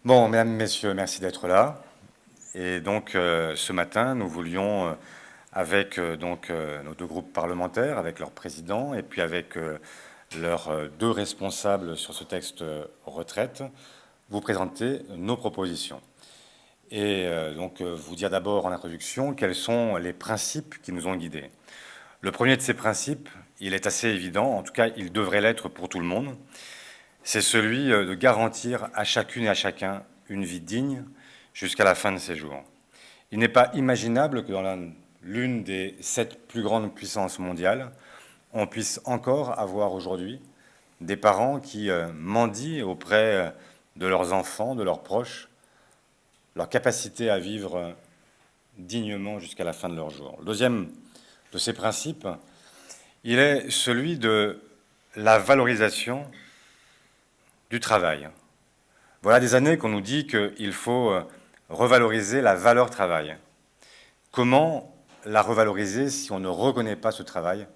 Bon, mesdames, messieurs, merci d'être là. Et donc, ce matin, nous voulions, avec nos deux groupes parlementaires, avec leur président et puis avec leurs deux responsables sur ce texte retraite, vous présenter nos propositions. Et vous dire d'abord en introduction quels sont les principes qui nous ont guidés. Le premier de ces principes, il est assez évident, en tout cas, il devrait l'être pour tout le monde. C'est celui de garantir à chacune et à chacun une vie digne jusqu'à la fin de ses jours. Il n'est pas imaginable que dans l'une des 7 plus grandes puissances mondiales, on puisse encore avoir aujourd'hui des parents qui mendient auprès de leurs enfants, de leurs proches, leur capacité à vivre dignement jusqu'à la fin de leurs jours. Le deuxième de ces principes, il est celui de la valorisation du travail. Voilà des années qu'on nous dit qu'il faut revaloriser la valeur travail. Comment la revaloriser si on ne reconnaît pas ce travail,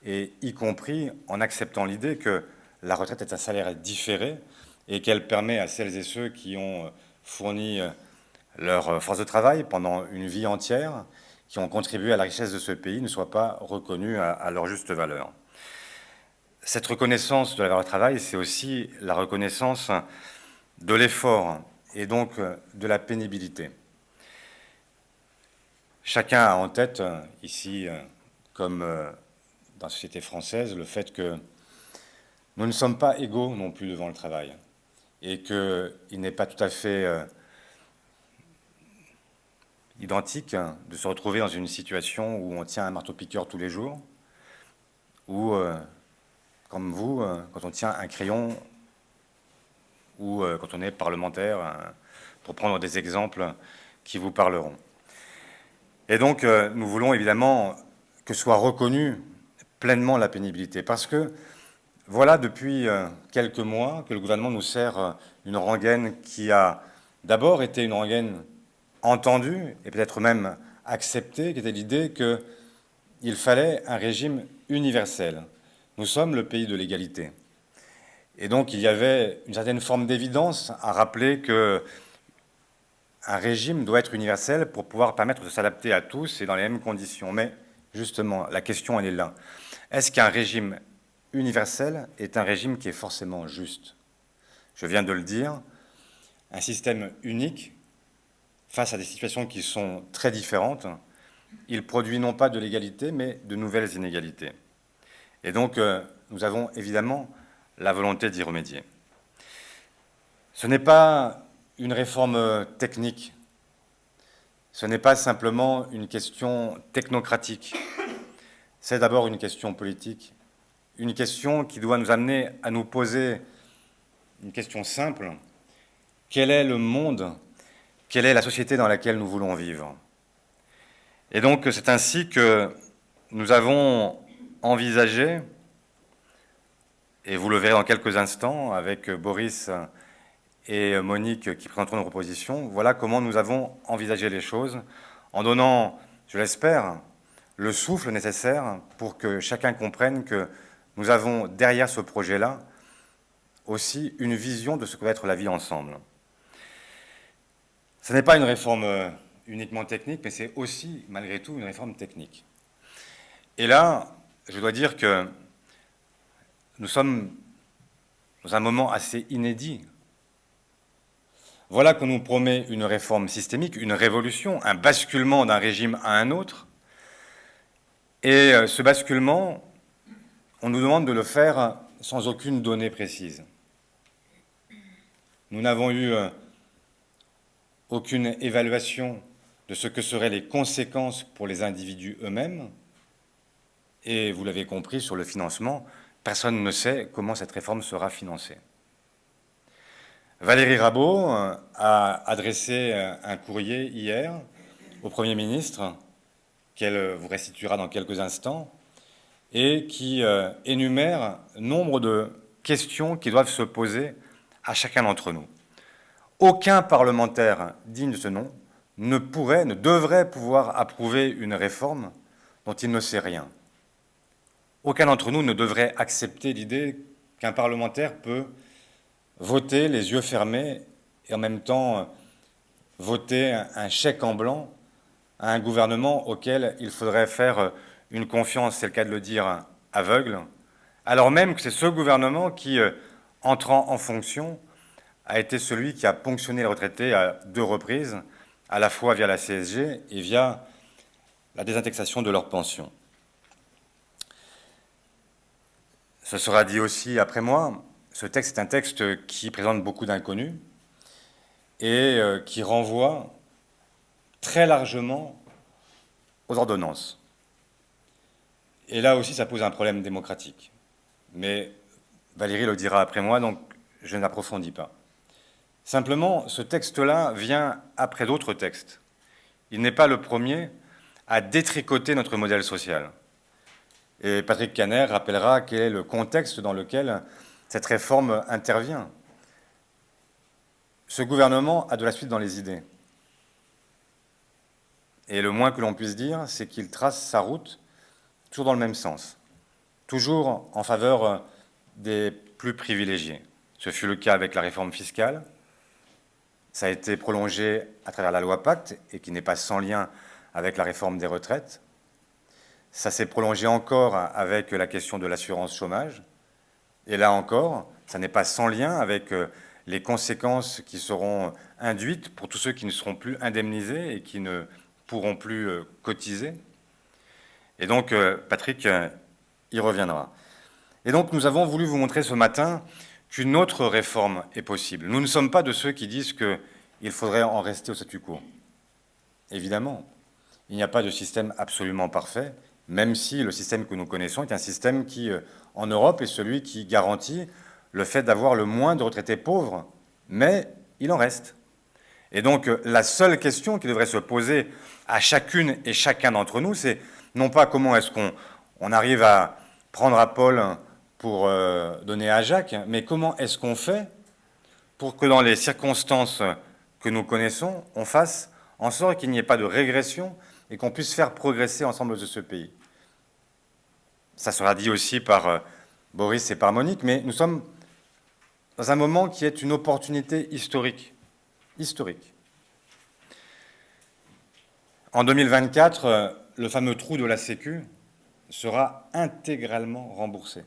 et y compris en acceptant l'idée que la retraite est un salaire différé et qu'elle permet à celles et ceux qui ont fourni leur force de travail pendant une vie entière, qui ont contribué à la richesse de ce pays, ne soient pas reconnus à leur juste valeur. Cette reconnaissance de la valeur travail, c'est aussi la reconnaissance de l'effort et donc de la pénibilité. Chacun a en tête, ici, comme dans la société française, le fait que nous ne sommes pas égaux non plus devant le travail et qu'il n'est pas tout à fait identique de se retrouver dans une situation où on tient un marteau-piqueur tous les jours ou, comme vous, quand on tient un crayon ou quand on est parlementaire, pour prendre des exemples qui vous parleront. Et donc, nous voulons évidemment que soit reconnue pleinement la pénibilité, parce que voilà depuis quelques mois que le gouvernement nous sert une rengaine qui a d'abord été une rengaine entendue et peut-être même acceptée, qui était l'idée qu'il fallait un régime universel. Nous sommes le pays de l'égalité. Et donc il y avait une certaine forme d'évidence à rappeler que un régime doit être universel pour pouvoir permettre de s'adapter à tous et dans les mêmes conditions. Mais justement, la question, elle est là. Est-ce qu'un régime universel est un régime qui est forcément juste? Je viens de le dire, un système unique, face à des situations qui sont très différentes, il produit non pas de l'égalité, mais de nouvelles inégalités. Et donc, nous avons évidemment la volonté d'y remédier. Ce n'est pas une réforme technique, ce n'est pas simplement une question technocratique, c'est d'abord une question politique, une question qui doit nous amener à nous poser une question simple. Quel est le monde, quelle est la société dans laquelle nous voulons vivre? Et donc c'est ainsi que nous avons envisagé, et vous le verrez dans quelques instants avec Boris et Monique qui présenteront nos propositions, voilà comment nous avons envisagé les choses, en donnant, je l'espère, le souffle nécessaire pour que chacun comprenne que nous avons derrière ce projet-là aussi une vision de ce que va être la vie ensemble. Ce n'est pas une réforme uniquement technique, mais c'est aussi, malgré tout, une réforme technique. Et là, je dois dire que nous sommes dans un moment assez inédit. Voilà qu'on nous promet une réforme systémique, une révolution, un basculement d'un régime à un autre. Et ce basculement, on nous demande de le faire sans aucune donnée précise. Nous n'avons eu aucune évaluation de ce que seraient les conséquences pour les individus eux-mêmes. Et vous l'avez compris, sur le financement, personne ne sait comment cette réforme sera financée. Valérie Rabault a adressé un courrier hier au Premier ministre, qu'elle vous restituera dans quelques instants, et qui énumère nombre de questions qui doivent se poser à chacun d'entre nous. Aucun parlementaire digne de ce nom ne pourrait, ne devrait pouvoir approuver une réforme dont il ne sait rien. Aucun d'entre nous ne devrait accepter l'idée qu'un parlementaire peut voter les yeux fermés et en même temps voter un chèque en blanc à un gouvernement auquel il faudrait faire une confiance, c'est le cas de le dire, aveugle, alors même que c'est ce gouvernement qui, entrant en fonction, a été celui qui a ponctionné les retraités à 2 reprises, à la fois via la CSG et via la désindexation de leurs pensions. Ce sera dit aussi après moi, ce texte est un texte qui présente beaucoup d'inconnus et qui renvoie très largement aux ordonnances. Et là aussi, ça pose un problème démocratique. Mais Valérie le dira après moi, donc je n'approfondis pas. Simplement, ce texte-là vient après d'autres textes. Il n'est pas le premier à détricoter notre modèle social. Et Patrick Kanner rappellera quel est le contexte dans lequel cette réforme intervient. Ce gouvernement a de la suite dans les idées. Et le moins que l'on puisse dire, c'est qu'il trace sa route toujours dans le même sens, toujours en faveur des plus privilégiés. Ce fut le cas avec la réforme fiscale. Ça a été prolongé à travers la loi Pacte, et qui n'est pas sans lien avec la réforme des retraites. Ça s'est prolongé encore avec la question de l'assurance chômage. Et là encore, ça n'est pas sans lien avec les conséquences qui seront induites pour tous ceux qui ne seront plus indemnisés et qui ne pourront plus cotiser. Et donc, Patrick y reviendra. Et donc, nous avons voulu vous montrer ce matin qu'une autre réforme est possible. Nous ne sommes pas de ceux qui disent qu'il faudrait en rester au statu quo. Évidemment, il n'y a pas de système absolument parfait, même si le système que nous connaissons est un système qui, en Europe, est celui qui garantit le fait d'avoir le moins de retraités pauvres, mais il en reste. Et donc, la seule question qui devrait se poser à chacune et chacun d'entre nous, c'est non pas comment est-ce qu'on arrive à prendre à Paul pour donner à Jacques, mais comment est-ce qu'on fait pour que dans les circonstances que nous connaissons, on fasse en sorte qu'il n'y ait pas de régression et qu'on puisse faire progresser ensemble de ce pays. Ça sera dit aussi par Boris et par Monique, mais nous sommes dans un moment qui est une opportunité historique. En 2024, le fameux trou de la Sécu sera intégralement remboursé.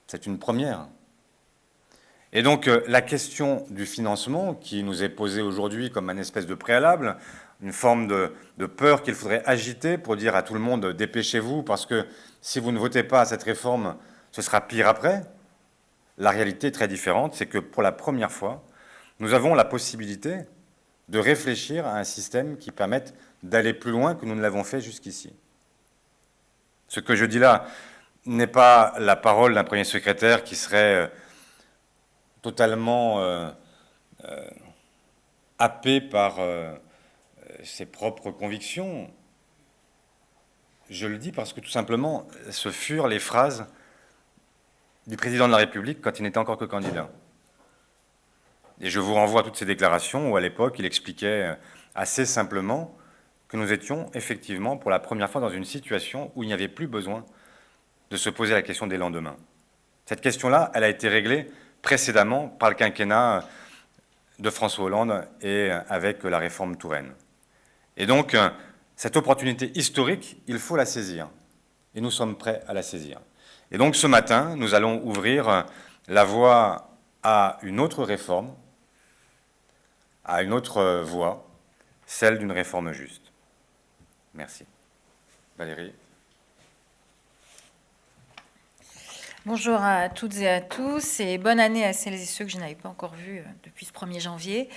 C'est une première. Et donc, la question du financement, qui nous est posée aujourd'hui comme un espèce de préalable, une forme de peur qu'il faudrait agiter pour dire à tout le monde « dépêchez-vous, parce que si vous ne votez pas à cette réforme, ce sera pire après », la réalité est très différente, c'est que pour la première fois, nous avons la possibilité de réfléchir à un système qui permette d'aller plus loin que nous ne l'avons fait jusqu'ici. Ce que je dis là n'est pas la parole d'un premier secrétaire qui serait totalement happé par ses propres convictions. Je le dis parce que tout simplement, ce furent les phrases du président de la République quand il n'était encore que candidat. Et je vous renvoie à toutes ces déclarations où, à l'époque, il expliquait assez simplement que nous étions effectivement pour la première fois dans une situation où il n'y avait plus besoin de se poser la question des lendemains. Cette question-là, elle a été réglée précédemment par le quinquennat de François Hollande et avec la réforme Touraine. Et donc, cette opportunité historique, il faut la saisir. Et nous sommes prêts à la saisir. Et donc, ce matin, nous allons ouvrir la voie à une autre réforme, à une autre voie, celle d'une réforme juste. Merci. Valérie. Bonjour à toutes et à tous et bonne année à celles et ceux que je n'avais pas encore vus depuis ce 1er janvier.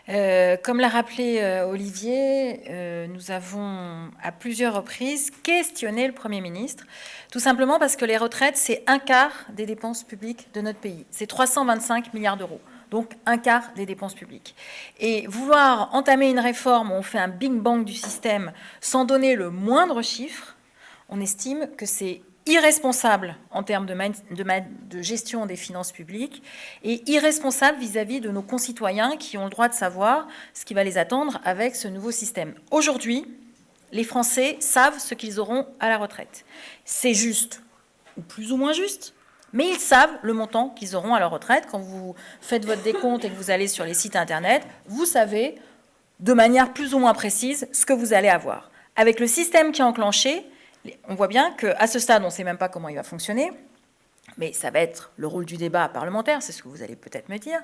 Comme l'a rappelé Olivier, nous avons à plusieurs reprises questionné le Premier ministre, tout simplement parce que les retraites, c'est un quart des dépenses publiques de notre pays. C'est 325 milliards d'euros, donc un quart des dépenses publiques. Et vouloir entamer une réforme où on fait un big bang du système sans donner le moindre chiffre, on estime que c'est irresponsable en termes de gestion des finances publiques et irresponsable vis-à-vis de nos concitoyens qui ont le droit de savoir ce qui va les attendre avec ce nouveau système. Aujourd'hui, les Français savent ce qu'ils auront à la retraite. C'est juste, ou plus ou moins juste, Mais ils savent le montant qu'ils auront à leur retraite. Quand vous faites votre décompte et que vous allez sur les sites Internet, vous savez de manière plus ou moins précise ce que vous allez avoir. Avec le système qui est enclenché, on voit bien qu'à ce stade, on ne sait même pas comment il va fonctionner, mais ça va être le rôle du débat parlementaire, c'est ce que vous allez peut-être me dire.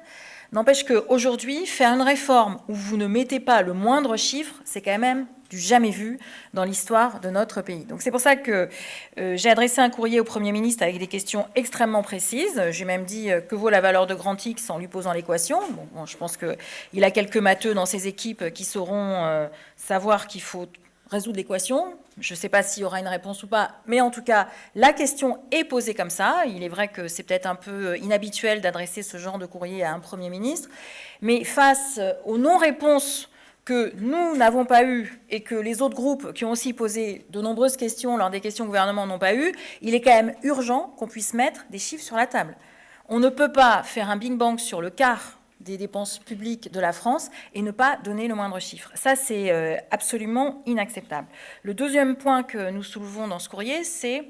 N'empêche qu'aujourd'hui, faire une réforme où vous ne mettez pas le moindre chiffre, c'est quand même du jamais vu dans l'histoire de notre pays. Donc c'est pour ça que j'ai adressé un courrier au Premier ministre avec des questions extrêmement précises. J'ai même dit que vaut la valeur de grand X en lui posant l'équation. Bon, je pense qu'il a quelques matheux dans ses équipes qui sauront savoir qu'il faut résoudre l'équation. Je ne sais pas s'il y aura une réponse ou pas, mais en tout cas, la question est posée comme ça. Il est vrai que c'est peut-être un peu inhabituel d'adresser ce genre de courrier à un Premier ministre, mais face aux non-réponses que nous n'avons pas eues et que les autres groupes qui ont aussi posé de nombreuses questions lors des questions au gouvernement n'ont pas eues, il est quand même urgent qu'on puisse mettre des chiffres sur la table. On ne peut pas faire un bing-bang sur le quart des dépenses publiques de la France et ne pas donner le moindre chiffre. Ça, c'est absolument inacceptable. Le deuxième point que nous soulevons dans ce courrier, c'est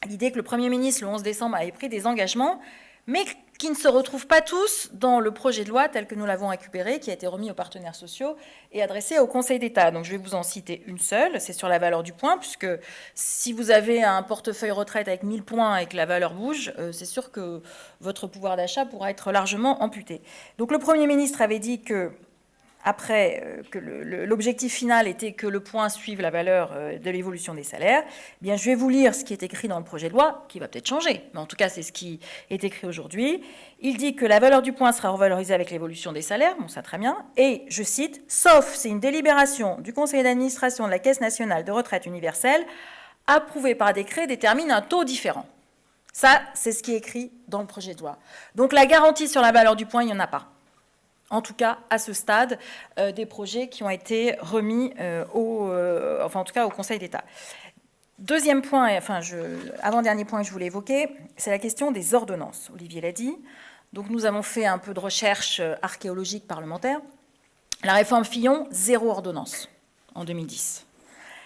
l'idée que le Premier ministre, le 11 décembre, avait pris des engagements, mais qui ne se retrouvent pas tous dans le projet de loi tel que nous l'avons récupéré, qui a été remis aux partenaires sociaux et adressé au Conseil d'État. Donc je vais vous en citer une seule, c'est sur la valeur du point, puisque si vous avez un portefeuille retraite avec 1000 points et que la valeur bouge, c'est sûr que votre pouvoir d'achat pourra être largement amputé. Donc le Premier ministre avait dit que que l'objectif final était que le point suive la valeur de l'évolution des salaires, eh bien, je vais vous lire ce qui est écrit dans le projet de loi, qui va peut-être changer, mais en tout cas, c'est ce qui est écrit aujourd'hui. Il dit que la valeur du point sera revalorisée avec l'évolution des salaires, bon, ça très bien, et, je cite, « sauf c'est une délibération du Conseil d'administration de la Caisse nationale de retraite universelle approuvée par décret détermine un taux différent ». Ça, c'est ce qui est écrit dans le projet de loi. Donc la garantie sur la valeur du point, il n'y en a pas. En tout cas, à ce stade, des projets qui ont été remis en tout cas, au Conseil d'État. Deuxième point, avant-dernier point que je voulais évoquer, c'est la question des ordonnances. Olivier l'a dit. Donc nous avons fait un peu de recherche archéologique parlementaire. La réforme Fillon, 0 ordonnance en 2010.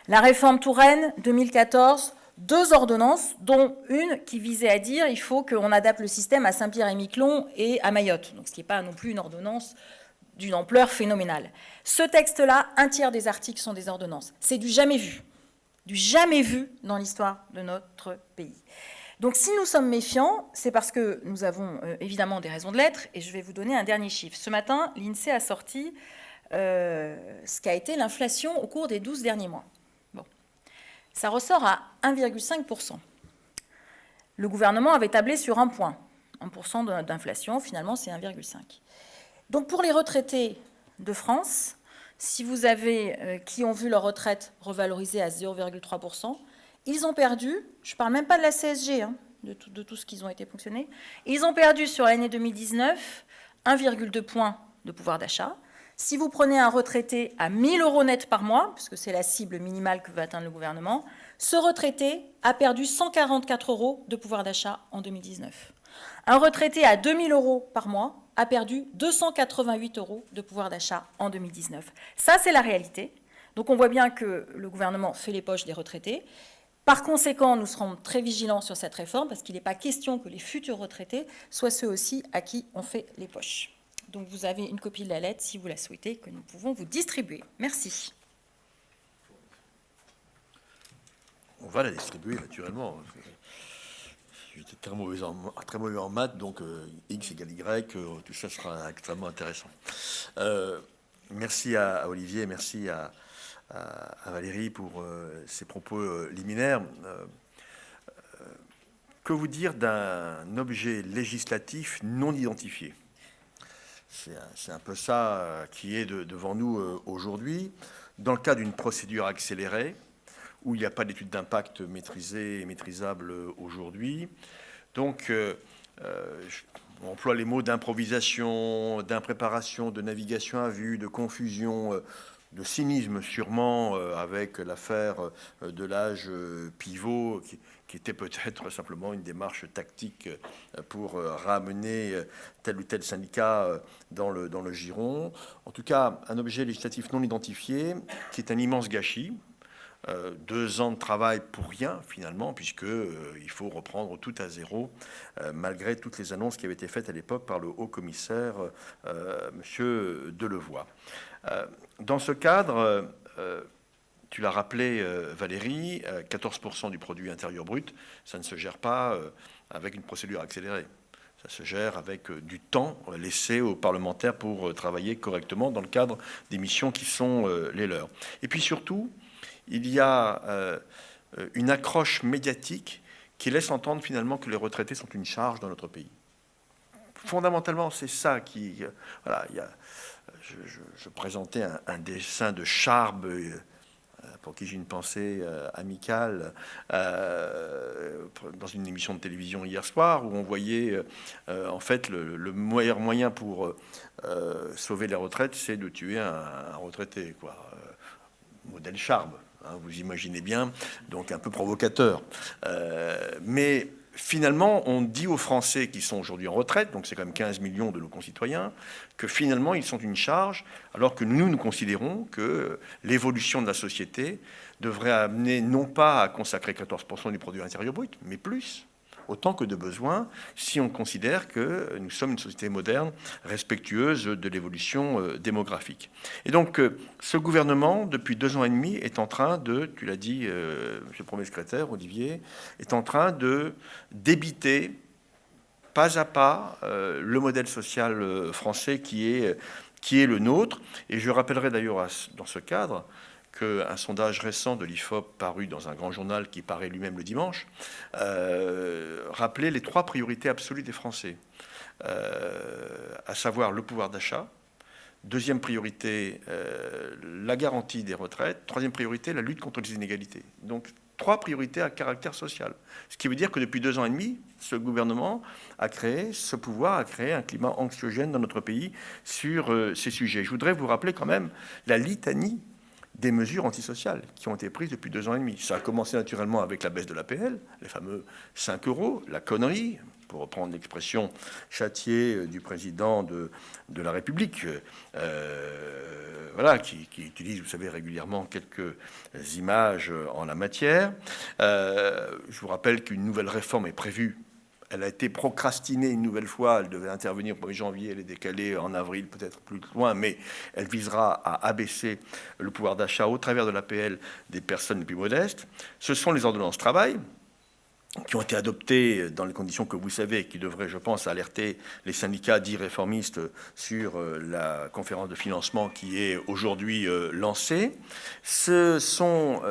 La réforme Touraine, 2014, 2 ordonnances, dont une qui visait à dire qu'il faut qu'on adapte le système à Saint-Pierre-et-Miquelon et à Mayotte, donc ce qui n'est pas non plus une ordonnance d'une ampleur phénoménale. Ce texte-là, un tiers des articles sont des ordonnances. C'est du jamais vu dans l'histoire de notre pays. Donc si nous sommes méfiants, c'est parce que nous avons évidemment des raisons de l'être, et je vais vous donner un dernier chiffre. Ce matin, l'INSEE a sorti ce qu'a été l'inflation au cours des 12 derniers mois. Ça ressort à 1,5%. Le gouvernement avait tablé sur 1 point. 1% d'inflation, finalement, c'est 1,5. Donc pour les retraités de France, si vous avez qui ont vu leur retraite revalorisée à 0,3%, ils ont perdu, je ne parle même pas de la CSG, de tout ce qu'ils ont été ponctionnés, ils ont perdu sur l'année 2019 1,2 points de pouvoir d'achat. Si vous prenez un retraité à 1 000 € net par mois, puisque c'est la cible minimale que veut atteindre le gouvernement, ce retraité a perdu 144 € de pouvoir d'achat en 2019. Un retraité à 2 000 € par mois a perdu 288 € de pouvoir d'achat en 2019. Ça, c'est la réalité. Donc on voit bien que le gouvernement fait les poches des retraités. Par conséquent, nous serons très vigilants sur cette réforme, parce qu'il n'est pas question que les futurs retraités soient ceux aussi à qui on fait les poches. Donc vous avez une copie de la lettre, si vous la souhaitez, que nous pouvons vous distribuer. Merci. On va la distribuer, naturellement. J'étais très mauvais en maths, donc X égale Y, tout ça sera extrêmement intéressant. Merci à Olivier, merci à Valérie pour ces propos liminaires. Que vous dire d'un objet législatif non identifié ? C'est un peu ça qui est devant nous aujourd'hui. Dans le cas d'une procédure accélérée, où il n'y a pas d'étude d'impact maîtrisée et maîtrisable aujourd'hui. Donc, on emploie les mots d'improvisation, d'impréparation, de navigation à vue, de confusion, de cynisme sûrement, avec l'affaire de l'âge pivot, qui était peut-être simplement une démarche tactique pour ramener tel ou tel syndicat dans le giron. En tout cas, un objet législatif non identifié, qui est un immense gâchis, 2 ans de travail pour rien, finalement, puisqu'il faut reprendre tout à zéro, malgré toutes les annonces qui avaient été faites à l'époque par le haut-commissaire, M. Delevoye. Dans ce cadre, tu l'as rappelé, Valérie, 14% du produit intérieur brut, ça ne se gère pas avec une procédure accélérée. Ça se gère avec du temps laissé aux parlementaires pour travailler correctement dans le cadre des missions qui sont les leurs. Et puis surtout, il y a une accroche médiatique qui laisse entendre finalement que les retraités sont une charge dans notre pays. Fondamentalement, c'est ça qui... voilà, je présentais un dessin de Charb, pour qui j'ai une pensée amicale, dans une émission de télévision hier soir, où on voyait en fait le meilleur moyen pour sauver les retraites, c'est de tuer un retraité, quoi. Modèle Charb, hein, vous imaginez bien, donc un peu provocateur. Mais finalement, on dit aux Français qui sont aujourd'hui en retraite, donc c'est quand même 15 millions de nos concitoyens, que finalement ils sont une charge, alors que nous considérons que l'évolution de la société devrait amener non pas à consacrer 14% du produit intérieur brut, mais plus, autant que de besoin, si on considère que nous sommes une société moderne, respectueuse de l'évolution démographique. Et donc, ce gouvernement, depuis 2 ans et demi, est en train de, tu l'as dit, monsieur le Premier secrétaire, Olivier, est en train de débiter, pas à pas, le modèle social français qui est le nôtre. Et je rappellerai d'ailleurs, dans ce cadre, qu'un sondage récent de l'IFOP paru dans un grand journal qui paraît lui-même le dimanche rappelait les 3 priorités absolues des Français, à savoir le pouvoir d'achat, deuxième priorité, la garantie des retraites, troisième priorité, la lutte contre les inégalités. Donc 3 priorités à caractère social. Ce qui veut dire que depuis 2 ans et demi, ce gouvernement a créé un climat anxiogène dans notre pays sur ces sujets. Je voudrais vous rappeler quand même la litanie des mesures antisociales qui ont été prises depuis 2 ans et demi. Ça a commencé naturellement avec la baisse de l'APL, les fameux 5 €, la connerie, pour reprendre l'expression châtiée du président de la République, voilà, qui utilise, vous savez, régulièrement quelques images en la matière. Je vous rappelle qu'une nouvelle réforme est prévue. Elle a été procrastinée une nouvelle fois. Elle devait intervenir au 1er janvier. Elle est décalée en avril, peut-être plus loin, mais elle visera à abaisser le pouvoir d'achat au travers de l'APL des personnes les plus modestes. Ce sont les ordonnances travail qui ont été adoptées dans les conditions que vous savez et qui devraient, je pense, alerter les syndicats dits réformistes sur la conférence de financement qui est aujourd'hui lancée. Ce sont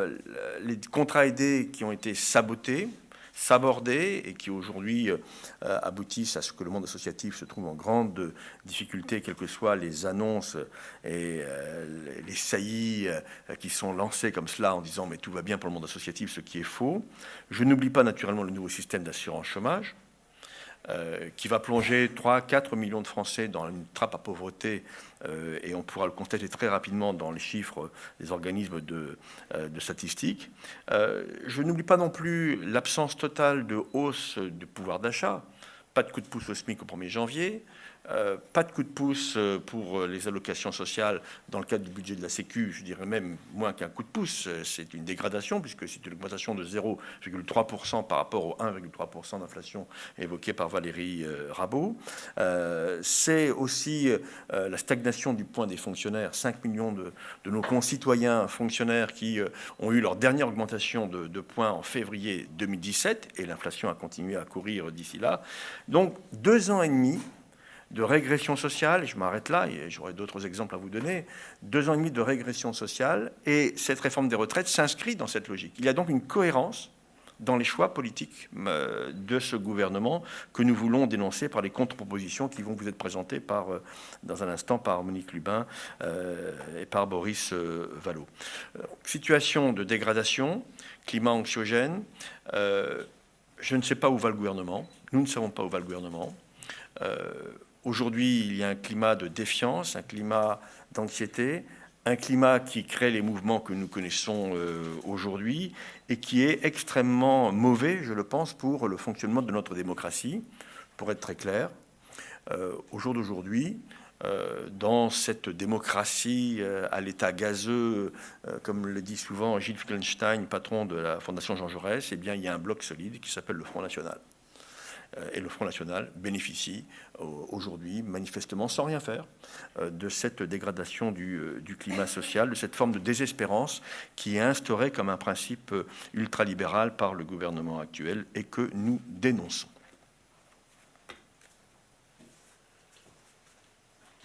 les contrats aidés qui ont été sabotés, sabordés et qui aujourd'hui aboutissent à ce que le monde associatif se trouve en grande difficulté, quelles que soient les annonces et les saillies qui sont lancées comme cela en disant mais tout va bien pour le monde associatif, ce qui est faux. Je n'oublie pas naturellement le nouveau système d'assurance chômage qui va plonger 3-4 millions de Français dans une trappe à pauvreté et on pourra le constater très rapidement dans les chiffres des organismes de statistiques. Je n'oublie pas non plus l'absence totale de hausse du pouvoir d'achat. Pas de coup de pouce au SMIC au 1er janvier. Pas de coup de pouce pour les allocations sociales dans le cadre du budget de la Sécu, je dirais même moins qu'un coup de pouce, c'est une dégradation puisque c'est une augmentation de 0,3% par rapport au 1,3% d'inflation évoqué par Valérie Rabault. C'est aussi la stagnation du point des fonctionnaires, 5 millions de nos concitoyens fonctionnaires qui ont eu leur dernière augmentation de points en février 2017 et l'inflation a continué à courir d'ici là. Donc 2 ans et demi de régression sociale, et je m'arrête là, et j'aurai d'autres exemples à vous donner, 2 ans et demi de régression sociale, et cette réforme des retraites s'inscrit dans cette logique. Il y a donc une cohérence dans les choix politiques de ce gouvernement que nous voulons dénoncer par les contre-propositions qui vont vous être présentées dans un instant par Monique Lubin et par Boris Vallaud. Situation de dégradation, climat anxiogène, je ne sais pas où va le gouvernement, nous ne savons pas où va le gouvernement. Aujourd'hui, il y a un climat de défiance, un climat d'anxiété, un climat qui crée les mouvements que nous connaissons aujourd'hui et qui est extrêmement mauvais, je le pense, pour le fonctionnement de notre démocratie. Pour être très clair, au jour d'aujourd'hui, dans cette démocratie à l'état gazeux, comme le dit souvent Gilles Finkelstein, patron de la Fondation Jean Jaurès, eh bien, il y a un bloc solide qui s'appelle le Front National. Et le Front National bénéficie aujourd'hui, manifestement, sans rien faire, de cette dégradation du climat social, de cette forme de désespérance qui est instaurée comme un principe ultralibéral par le gouvernement actuel et que nous dénonçons.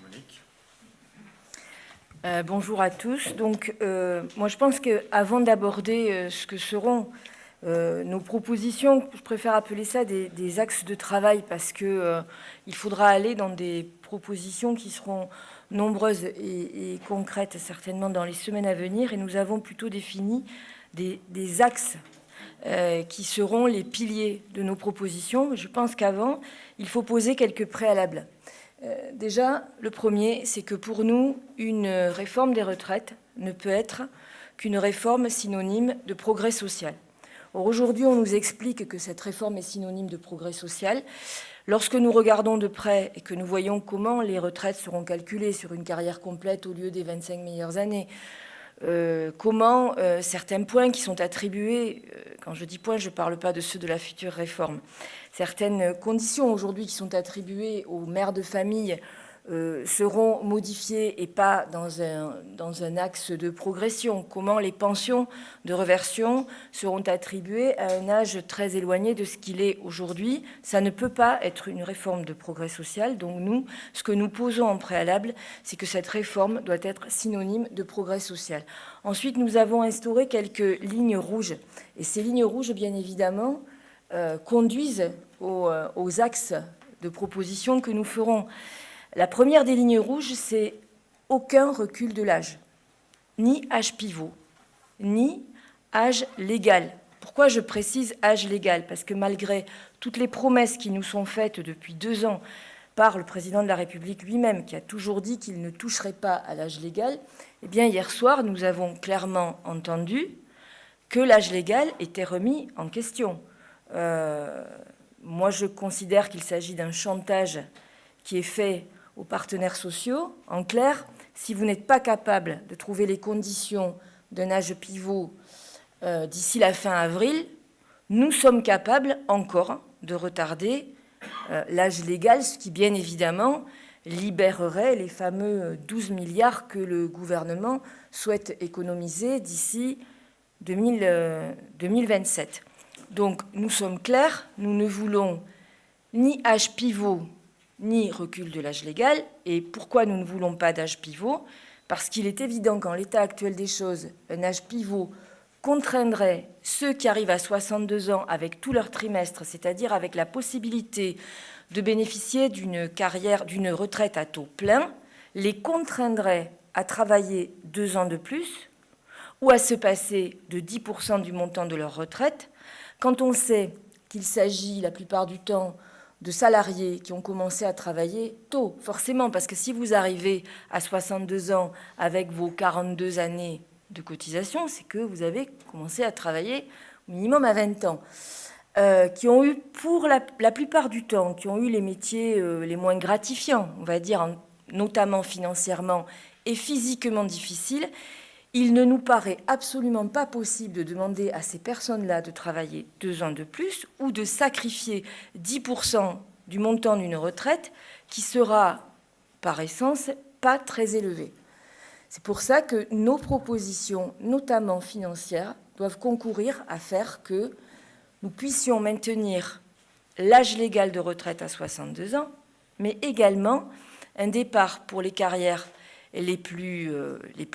Monique ? Bonjour à tous. Donc, moi, je pense qu'avant d'aborder ce que seront nos propositions, je préfère appeler ça des axes de travail parce que il faudra aller dans des propositions qui seront nombreuses et concrètes certainement dans les semaines à venir. Et nous avons plutôt défini des axes qui seront les piliers de nos propositions. Je pense qu'avant, il faut poser quelques préalables. Déjà, le premier, c'est que pour nous, une réforme des retraites ne peut être qu'une réforme synonyme de progrès social. Or, aujourd'hui, on nous explique que cette réforme est synonyme de progrès social. Lorsque nous regardons de près et que nous voyons comment les retraites seront calculées sur une carrière complète au lieu des 25 meilleures années, comment certains points qui sont attribués, quand je dis points, je ne parle pas de ceux de la future réforme, certaines conditions aujourd'hui qui sont attribuées aux mères de famille seront modifiées et pas dans un axe de progression. Comment les pensions de réversion seront attribuées à un âge très éloigné de ce qu'il est aujourd'hui. Ça ne peut pas être une réforme de progrès social. Donc nous, ce que nous posons en préalable, c'est que cette réforme doit être synonyme de progrès social. Ensuite, nous avons instauré quelques lignes rouges. Et ces lignes rouges, bien évidemment, conduisent aux axes de propositions que nous ferons. La première des lignes rouges, c'est aucun recul de l'âge, ni âge pivot, ni âge légal. Pourquoi je précise âge légal ? Parce que malgré toutes les promesses qui nous sont faites depuis 2 ans par le président de la République lui-même, qui a toujours dit qu'il ne toucherait pas à l'âge légal, eh bien hier soir, nous avons clairement entendu que l'âge légal était remis en question. Moi, je considère qu'il s'agit d'un chantage qui est fait aux partenaires sociaux. En clair, si vous n'êtes pas capable de trouver les conditions d'un âge pivot d'ici la fin avril, nous sommes capables encore de retarder l'âge légal, ce qui, bien évidemment, libérerait les fameux 12 milliards que le gouvernement souhaite économiser d'ici 2027. Donc, nous sommes clairs, nous ne voulons ni âge pivot, ni recul de l'âge légal. Et pourquoi nous ne voulons pas d'âge pivot ? Parce qu'il est évident qu'en l'état actuel des choses, un âge pivot contraindrait ceux qui arrivent à 62 ans avec tout leur trimestre, c'est-à-dire avec la possibilité de bénéficier d'une carrière, d'une retraite à taux plein, les contraindrait à travailler 2 ans de plus ou à se passer de 10% du montant de leur retraite, quand on sait qu'il s'agit la plupart du temps de salariés qui ont commencé à travailler tôt, forcément, parce que si vous arrivez à 62 ans avec vos 42 années de cotisation, c'est que vous avez commencé à travailler au minimum à 20 ans, qui ont eu, pour la plupart du temps, qui ont eu les métiers les moins gratifiants, on va dire, notamment financièrement et physiquement difficiles. Il ne nous paraît absolument pas possible de demander à ces personnes-là de travailler 2 ans de plus ou de sacrifier 10% du montant d'une retraite qui sera, par essence, pas très élevée. C'est pour ça que nos propositions, notamment financières, doivent concourir à faire que nous puissions maintenir l'âge légal de retraite à 62 ans, mais également un départ pour les carrières les plus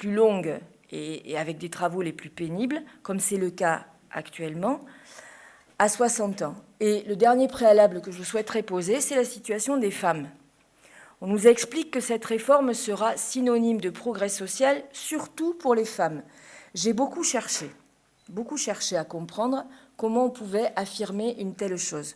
longues et avec des travaux les plus pénibles, comme c'est le cas actuellement, à 60 ans. Et le dernier préalable que je souhaiterais poser, c'est la situation des femmes. On nous explique que cette réforme sera synonyme de progrès social, surtout pour les femmes. J'ai beaucoup cherché à comprendre comment on pouvait affirmer une telle chose.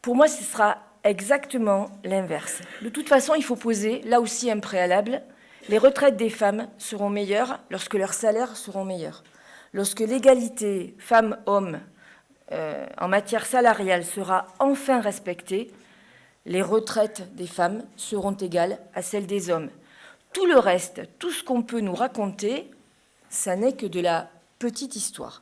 Pour moi, ce sera exactement l'inverse. De toute façon, il faut poser là aussi un préalable. Les retraites des femmes seront meilleures lorsque leurs salaires seront meilleurs. Lorsque l'égalité femmes-hommes en matière salariale sera enfin respectée, les retraites des femmes seront égales à celles des hommes. Tout le reste, tout ce qu'on peut nous raconter, ça n'est que de la petite histoire.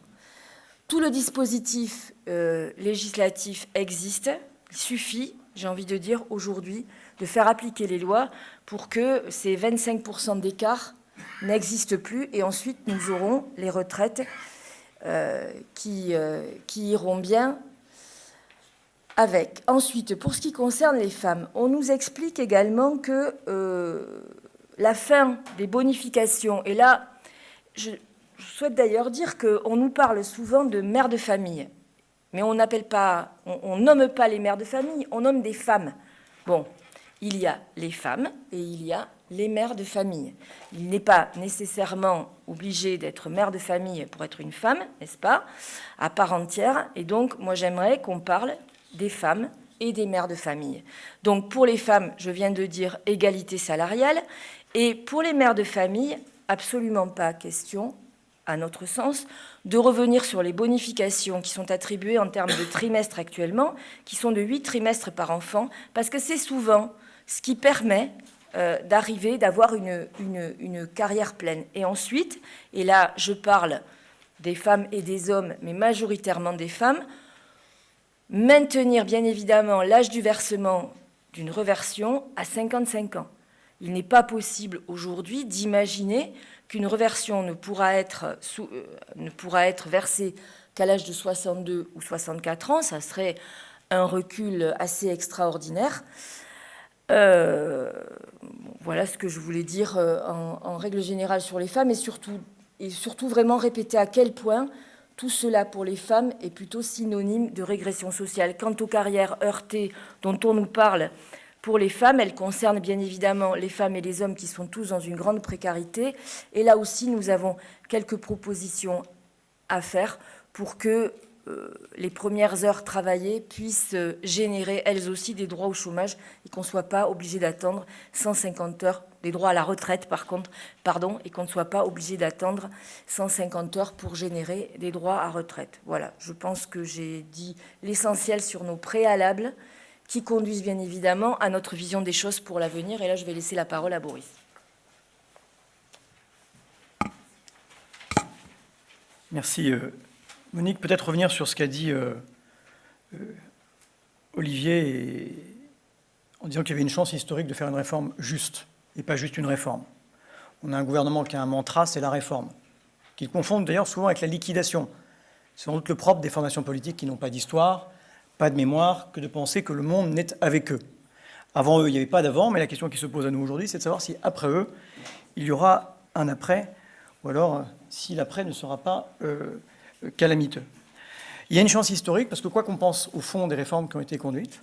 Tout le dispositif législatif existe. Il suffit, j'ai envie de dire, aujourd'hui, de faire appliquer les lois pour que ces 25% d'écart n'existent plus. Et ensuite, nous aurons les retraites qui iront bien avec. Ensuite, pour ce qui concerne les femmes, on nous explique également que la fin des bonifications, et là, je souhaite d'ailleurs dire qu'on nous parle souvent de mères de famille, mais on nomme pas les mères de famille, on nomme des femmes. Bon, il y a les femmes et il y a les mères de famille. Il n'est pas nécessairement obligé d'être mère de famille pour être une femme, n'est-ce pas, à part entière. Et donc, moi, j'aimerais qu'on parle des femmes et des mères de famille. Donc, pour les femmes, je viens de dire égalité salariale. Et pour les mères de famille, absolument pas question, à notre sens, de revenir sur les bonifications qui sont attribuées en termes de trimestres actuellement, qui sont de 8 trimestres par enfant, parce que c'est souvent ce qui permet d'avoir une carrière pleine. Et ensuite, et là je parle des femmes et des hommes, mais majoritairement des femmes, maintenir bien évidemment l'âge du versement d'une reversion à 55 ans. Il n'est pas possible aujourd'hui d'imaginer qu'une reversion ne pourra être versée qu'à l'âge de 62 ou 64 ans. Ça serait un recul assez extraordinaire. Voilà ce que je voulais dire en règle générale sur les femmes, et surtout vraiment répéter à quel point tout cela pour les femmes est plutôt synonyme de régression sociale. Quant aux carrières heurtées dont on nous parle pour les femmes, elles concernent bien évidemment les femmes et les hommes qui sont tous dans une grande précarité. Et là aussi, nous avons quelques propositions à faire pour que les premières heures travaillées puissent générer elles aussi des droits au chômage et qu'on ne soit pas obligé d'attendre 150 heures, des droits à la retraite et qu'on ne soit pas obligé d'attendre 150 heures pour générer des droits à retraite. Voilà, je pense que j'ai dit l'essentiel sur nos préalables qui conduisent bien évidemment à notre vision des choses pour l'avenir. Et là, je vais laisser la parole à Boris. Merci. Monique, peut-être revenir sur ce qu'a dit Olivier en disant qu'il y avait une chance historique de faire une réforme juste et pas juste une réforme. On a un gouvernement qui a un mantra, c'est la réforme, qu'ils confondent d'ailleurs souvent avec la liquidation. C'est sans doute le propre des formations politiques qui n'ont pas d'histoire, pas de mémoire, que de penser que le monde naît avec eux. Avant eux, il n'y avait pas d'avant, mais la question qui se pose à nous aujourd'hui, c'est de savoir si après eux, il y aura un après, ou alors si l'après ne sera pas calamiteux. Il y a une chance historique, parce que quoi qu'on pense au fond des réformes qui ont été conduites,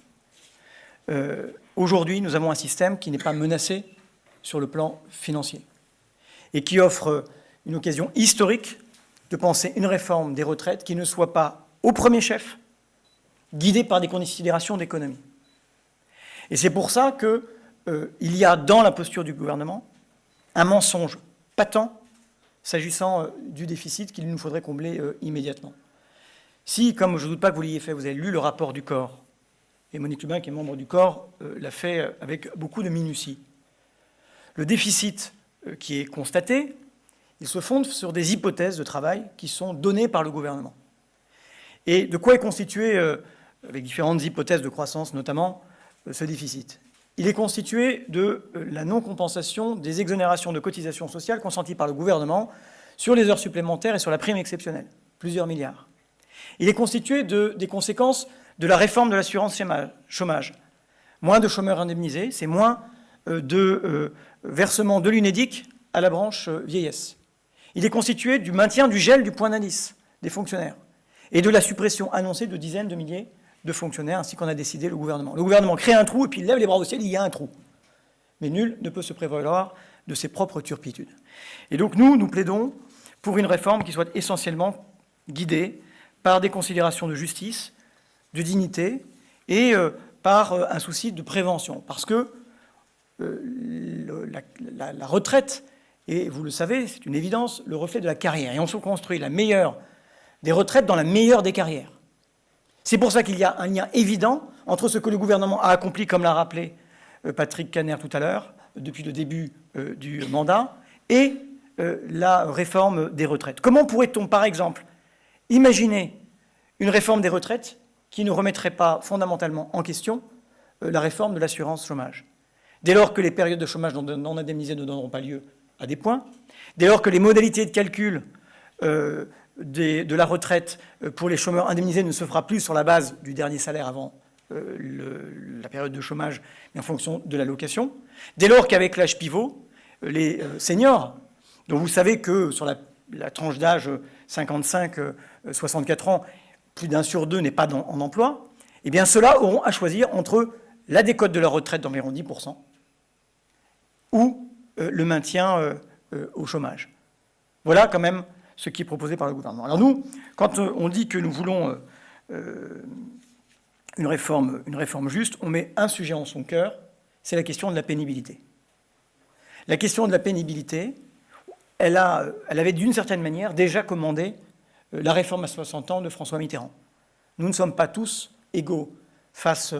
aujourd'hui, nous avons un système qui n'est pas menacé sur le plan financier et qui offre une occasion historique de penser une réforme des retraites qui ne soit pas, au premier chef, guidée par des considérations d'économie. Et c'est pour ça qu'il y a dans la posture du gouvernement un mensonge patent s'agissant du déficit qu'il nous faudrait combler immédiatement. Si, comme je ne doute pas que vous l'ayez fait, vous avez lu le rapport du corps, et Monique Lubin, qui est membre du corps, l'a fait avec beaucoup de minutie. Le déficit qui est constaté, il se fonde sur des hypothèses de travail qui sont données par le gouvernement. Et de quoi est constitué, avec différentes hypothèses de croissance notamment, ce déficit? Il est constitué de la non-compensation des exonérations de cotisations sociales consenties par le gouvernement sur les heures supplémentaires et sur la prime exceptionnelle, plusieurs milliards. Il est constitué des conséquences de la réforme de l'assurance chômage. Moins de chômeurs indemnisés, c'est moins de versement de l'UNEDIC à la branche vieillesse. Il est constitué du maintien du gel du point d'indice des fonctionnaires et de la suppression annoncée de dizaines de milliers de fonctionnaires, ainsi qu'en a décidé le gouvernement. Le gouvernement crée un trou et puis il lève les bras au ciel, il y a un trou. Mais nul ne peut se prévaloir de ses propres turpitudes. Et donc nous plaidons pour une réforme qui soit essentiellement guidée par des considérations de justice, de dignité et par un souci de prévention. Parce que la retraite, et vous le savez, c'est une évidence, le reflet de la carrière. Et on se construit la meilleure des retraites dans la meilleure des carrières. C'est pour ça qu'il y a un lien évident entre ce que le gouvernement a accompli, comme l'a rappelé Patrick Kanner tout à l'heure, depuis le début du mandat, et la réforme des retraites. Comment pourrait-on, par exemple, imaginer une réforme des retraites qui ne remettrait pas fondamentalement en question la réforme de l'assurance chômage? Dès lors que les périodes de chômage non indemnisées ne donneront pas lieu à des points, dès lors que les modalités de calcul de la retraite pour les chômeurs indemnisés ne se fera plus sur la base du dernier salaire avant la période de chômage, mais en fonction de l'allocation, dès lors qu'avec l'âge pivot, les seniors, dont vous savez que sur la tranche d'âge 55-64 ans, plus d'un sur deux n'est pas en emploi, eh bien ceux-là auront à choisir entre la décote de leur retraite d'environ 10% ou le maintien au chômage. Voilà quand même ce qui est proposé par le gouvernement. Alors nous, quand on dit que nous voulons une réforme juste, on met un sujet en son cœur, c'est la question de la pénibilité. La question de la pénibilité, elle avait d'une certaine manière déjà commandé la réforme à 60 ans de François Mitterrand. Nous ne sommes pas tous égaux face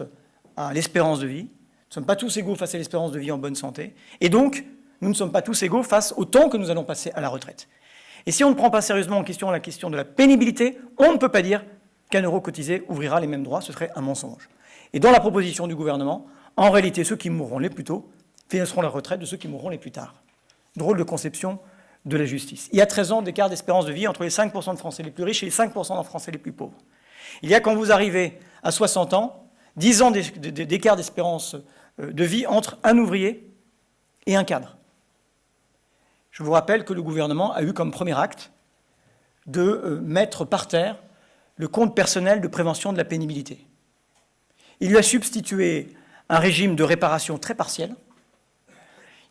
à l'espérance de vie, nous ne sommes pas tous égaux face à l'espérance de vie en bonne santé, et donc nous ne sommes pas tous égaux face au temps que nous allons passer à la retraite. Et si on ne prend pas sérieusement en question la question de la pénibilité, on ne peut pas dire qu'un euro cotisé ouvrira les mêmes droits, ce serait un mensonge. Et dans la proposition du gouvernement, en réalité, ceux qui mourront les plus tôt financeront la retraite de ceux qui mourront les plus tard. Drôle de conception de la justice. Il y a 13 ans d'écart d'espérance de vie entre les 5% de Français les plus riches et les 5% de Français les plus pauvres. Il y a, quand vous arrivez à 60 ans, 10 ans d'écart d'espérance de vie entre un ouvrier et un cadre. Je vous rappelle que le gouvernement a eu comme premier acte de mettre par terre le compte personnel de prévention de la pénibilité. Il lui a substitué un régime de réparation très partiel.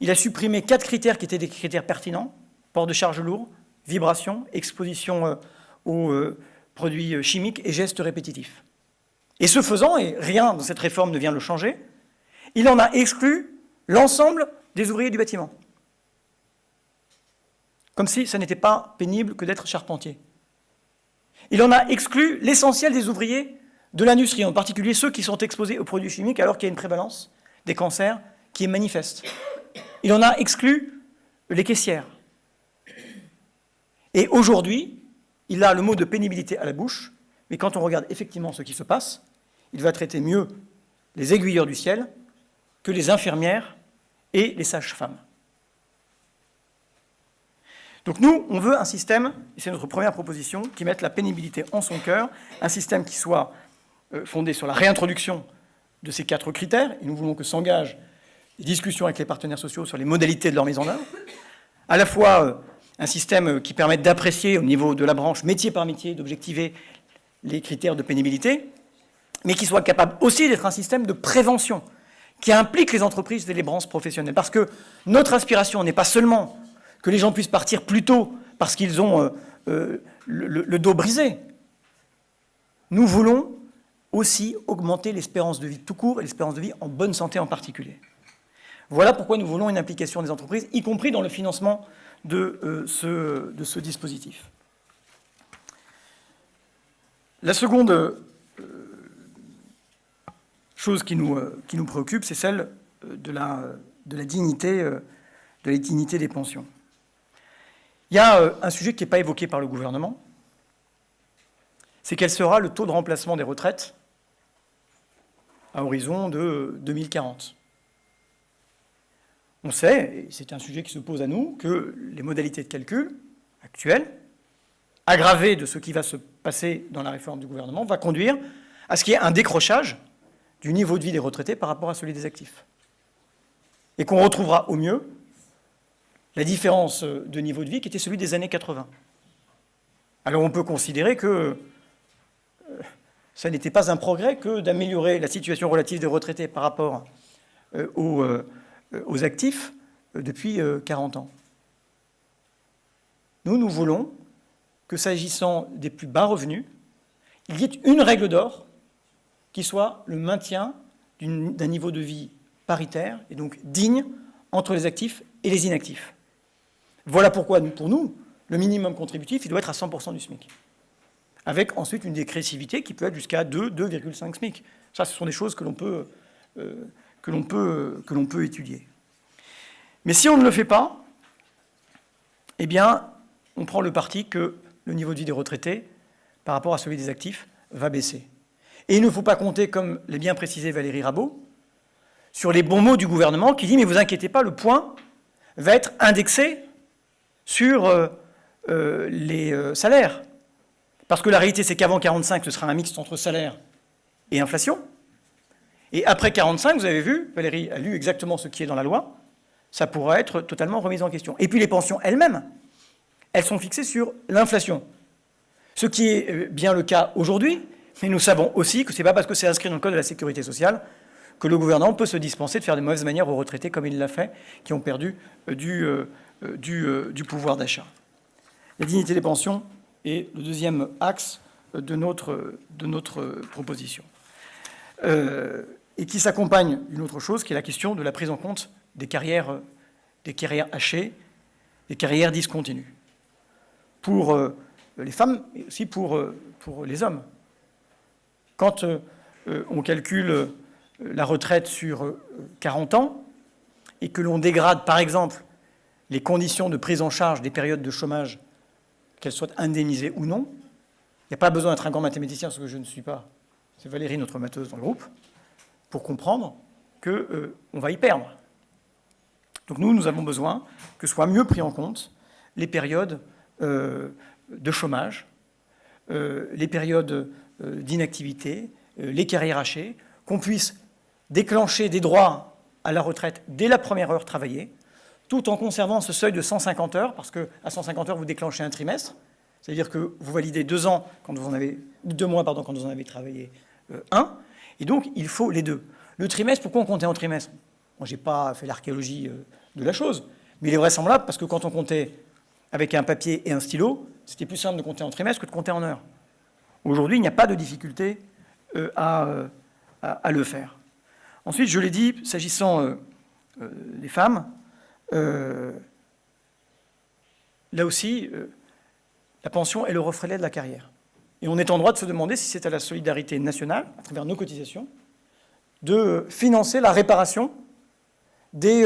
Il a supprimé 4 critères qui étaient des critères pertinents: port de charge lourd, vibration, exposition aux produits chimiques et gestes répétitifs. Et ce faisant, et rien dans cette réforme ne vient le changer, il en a exclu l'ensemble des ouvriers du bâtiment. Comme si ça n'était pas pénible que d'être charpentier. Il en a exclu l'essentiel des ouvriers de l'industrie, en particulier ceux qui sont exposés aux produits chimiques alors qu'il y a une prévalence des cancers qui est manifeste. Il en a exclu les caissières. Et aujourd'hui, il a le mot de pénibilité à la bouche, mais quand on regarde effectivement ce qui se passe, il va traiter mieux les aiguilleurs du ciel que les infirmières et les sages-femmes. Donc nous, on veut un système, et c'est notre première proposition, qui mette la pénibilité en son cœur, un système qui soit fondé sur la réintroduction de ces 4 critères, et nous voulons que s'engagent des discussions avec les partenaires sociaux sur les modalités de leur mise en œuvre, à la fois un système qui permette d'apprécier au niveau de la branche métier par métier, d'objectiver les critères de pénibilité, mais qui soit capable aussi d'être un système de prévention, qui implique les entreprises et les branches professionnelles. Parce que notre aspiration n'est pas seulement que les gens puissent partir plus tôt parce qu'ils ont le dos brisé. Nous voulons aussi augmenter l'espérance de vie tout court et l'espérance de vie en bonne santé en particulier. Voilà pourquoi nous voulons une implication des entreprises, y compris dans le financement de ce dispositif. La seconde chose qui nous préoccupe, c'est celle de la dignité des pensions. Il y a un sujet qui n'est pas évoqué par le gouvernement, c'est quel sera le taux de remplacement des retraites à horizon de 2040. On sait, et c'est un sujet qui se pose à nous, que les modalités de calcul actuelles, aggravées de ce qui va se passer dans la réforme du gouvernement, va conduire à ce qu'il y ait un décrochage du niveau de vie des retraités par rapport à celui des actifs. Et qu'on retrouvera au mieux la différence de niveau de vie qui était celui des années 80. Alors on peut considérer que ça n'était pas un progrès que d'améliorer la situation relative des retraités par rapport aux actifs depuis 40 ans. Nous voulons que, s'agissant des plus bas revenus, il y ait une règle d'or qui soit le maintien d'un niveau de vie paritaire et donc digne entre les actifs et les inactifs. Voilà pourquoi, pour nous, le minimum contributif, il doit être à 100% du SMIC. Avec ensuite une dégressivité qui peut être jusqu'à 2,5 SMIC. Ça, ce sont des choses que l'on peut étudier. Mais si on ne le fait pas, eh bien, on prend le parti que le niveau de vie des retraités, par rapport à celui des actifs, va baisser. Et il ne faut pas compter, comme l'a bien précisé Valérie Rabault, sur les bons mots du gouvernement qui dit « mais vous inquiétez pas, le point va être indexé sur les salaires ». Parce que la réalité, c'est qu'avant 45, ce sera un mix entre salaire et inflation. Et après 45, vous avez vu, Valérie a lu exactement ce qui est dans la loi, ça pourra être totalement remis en question. Et puis les pensions elles-mêmes, elles sont fixées sur l'inflation. Ce qui est bien le cas aujourd'hui, mais nous savons aussi que ce n'est pas parce que c'est inscrit dans le Code de la Sécurité sociale que le gouvernement peut se dispenser de faire des mauvaises manières aux retraités comme il l'a fait, qui ont perdu du pouvoir d'achat. La dignité des pensions est le deuxième axe de notre proposition. Et qui s'accompagne d'une autre chose, qui est la question de la prise en compte des carrières hachées, des carrières discontinues. Pour les femmes, mais aussi pour les hommes. Quand on calcule la retraite sur 40 ans, et que l'on dégrade, par exemple, les conditions de prise en charge des périodes de chômage, qu'elles soient indemnisées ou non, il n'y a pas besoin d'être un grand mathématicien, ce que je ne suis pas, c'est Valérie, notre matheuse dans le groupe, pour comprendre qu'on va y perdre. Donc nous avons besoin que soient mieux pris en compte les périodes de chômage, les périodes d'inactivité, les carrières hachées, qu'on puisse déclencher des droits à la retraite dès la première heure travaillée, tout en conservant ce seuil de 150 heures, parce qu'à 150 heures, vous déclenchez un trimestre, c'est-à-dire que vous validez 2 mois quand vous en avez travaillé un, et donc il faut les deux. Le trimestre, pourquoi on comptait en trimestre? Moi, je n'ai pas fait l'archéologie de la chose, mais il est vraisemblable parce que quand on comptait avec un papier et un stylo, c'était plus simple de compter en trimestre que de compter en heures. Aujourd'hui, il n'y a pas de difficulté à le faire. Ensuite, je l'ai dit, s'agissant des femmes, là aussi, la pension est le reflet de la carrière. Et on est en droit de se demander si c'est à la solidarité nationale, à travers nos cotisations, de financer la réparation des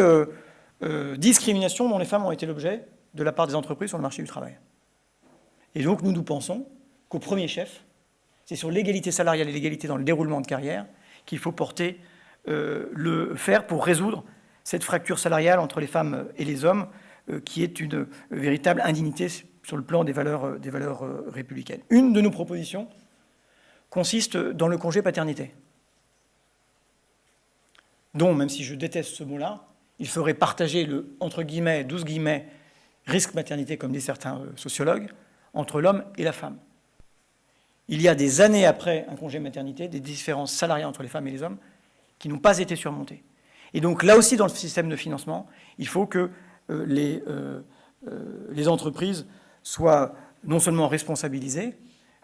discriminations dont les femmes ont été l'objet de la part des entreprises sur le marché du travail. Et donc, nous pensons qu'au premier chef, c'est sur l'égalité salariale et l'égalité dans le déroulement de carrière qu'il faut porter le fer pour résoudre cette fracture salariale entre les femmes et les hommes, qui est une véritable indignité sur le plan des valeurs républicaines. Une de nos propositions consiste dans le congé paternité, dont, même si je déteste ce mot-là, il ferait partager le, entre guillemets, 12 guillemets, risque maternité, comme disent certains sociologues, entre l'homme et la femme. Il y a des années après un congé maternité, des différences salariales entre les femmes et les hommes qui n'ont pas été surmontées. Et donc là aussi, dans le système de financement, il faut que les entreprises soient non seulement responsabilisées,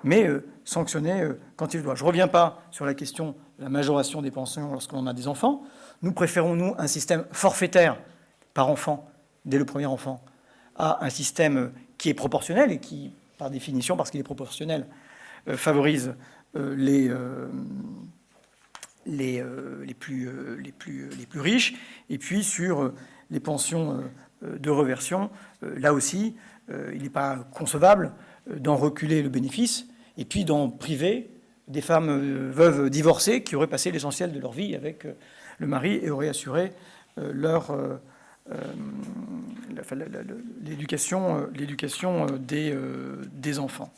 mais sanctionnées quand il doit. Je ne reviens pas sur la question de la majoration des pensions lorsqu'on a des enfants. Nous préférons, nous, un système forfaitaire par enfant, dès le premier enfant, à un système qui est proportionnel et qui, par définition, parce qu'il est proportionnel, favorise les plus riches. Et puis sur les pensions de réversion, là aussi, il n'est pas concevable d'en reculer le bénéfice et puis d'en priver des femmes veuves divorcées qui auraient passé l'essentiel de leur vie avec le mari et auraient assuré l'éducation des enfants.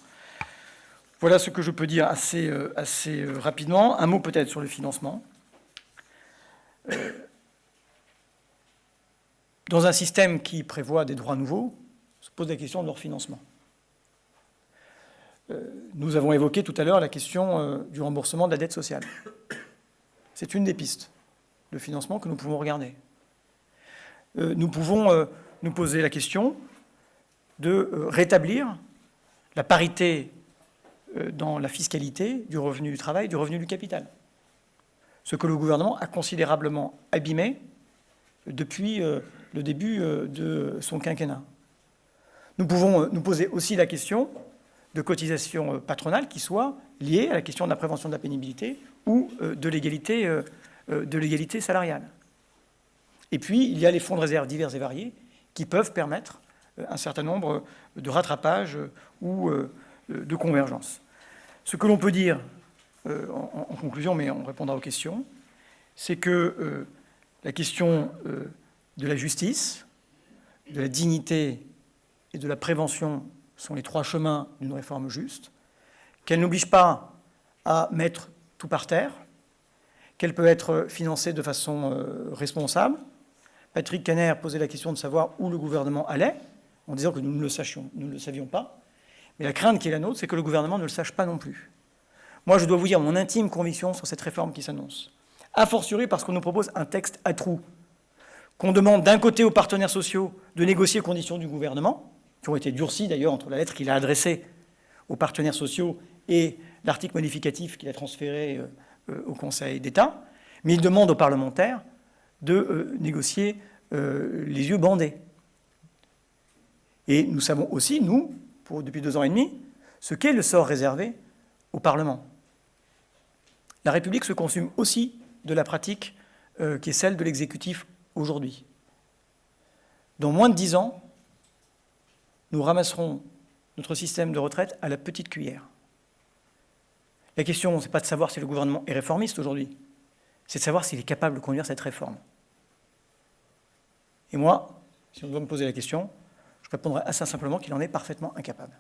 Voilà ce que je peux dire assez rapidement. Un mot peut-être sur le financement. Dans un système qui prévoit des droits nouveaux, se pose la question de leur financement. Nous avons évoqué tout à l'heure la question du remboursement de la dette sociale. C'est une des pistes de financement que nous pouvons regarder. Nous pouvons nous poser la question de rétablir la parité dans la fiscalité du revenu du travail, du revenu du capital. Ce que le gouvernement a considérablement abîmé depuis le début de son quinquennat. Nous pouvons nous poser aussi la question de cotisations patronales qui soient liées à la question de la prévention de la pénibilité ou de l'égalité salariale. Et puis, il y a les fonds de réserve divers et variés qui peuvent permettre un certain nombre de rattrapages ou de convergences. Ce que l'on peut dire en conclusion, mais on répondra aux questions, c'est que la question de la justice, de la dignité et de la prévention sont les 3 chemins d'une réforme juste, qu'elle n'oblige pas à mettre tout par terre, qu'elle peut être financée de façon responsable. Patrick Kanner posait la question de savoir où le gouvernement allait, en disant que nous ne le savions pas. Mais la crainte qui est la nôtre, c'est que le gouvernement ne le sache pas non plus. Moi, je dois vous dire mon intime conviction sur cette réforme qui s'annonce. A fortiori parce qu'on nous propose un texte à trous, qu'on demande d'un côté aux partenaires sociaux de négocier les conditions du gouvernement, qui ont été durcies d'ailleurs entre la lettre qu'il a adressée aux partenaires sociaux et l'article modificatif qu'il a transféré au Conseil d'État, mais il demande aux parlementaires de négocier les yeux bandés. Et nous savons aussi, nous, depuis 2 ans et demi, ce qu'est le sort réservé au Parlement. La République se consume aussi de la pratique qui est celle de l'exécutif aujourd'hui. Dans moins de 10 ans, nous ramasserons notre système de retraite à la petite cuillère. La question, ce n'est pas de savoir si le gouvernement est réformiste aujourd'hui, c'est de savoir s'il est capable de conduire cette réforme. Et moi, si on doit me poser la question, je répondrai assez simplement qu'il en est parfaitement incapable.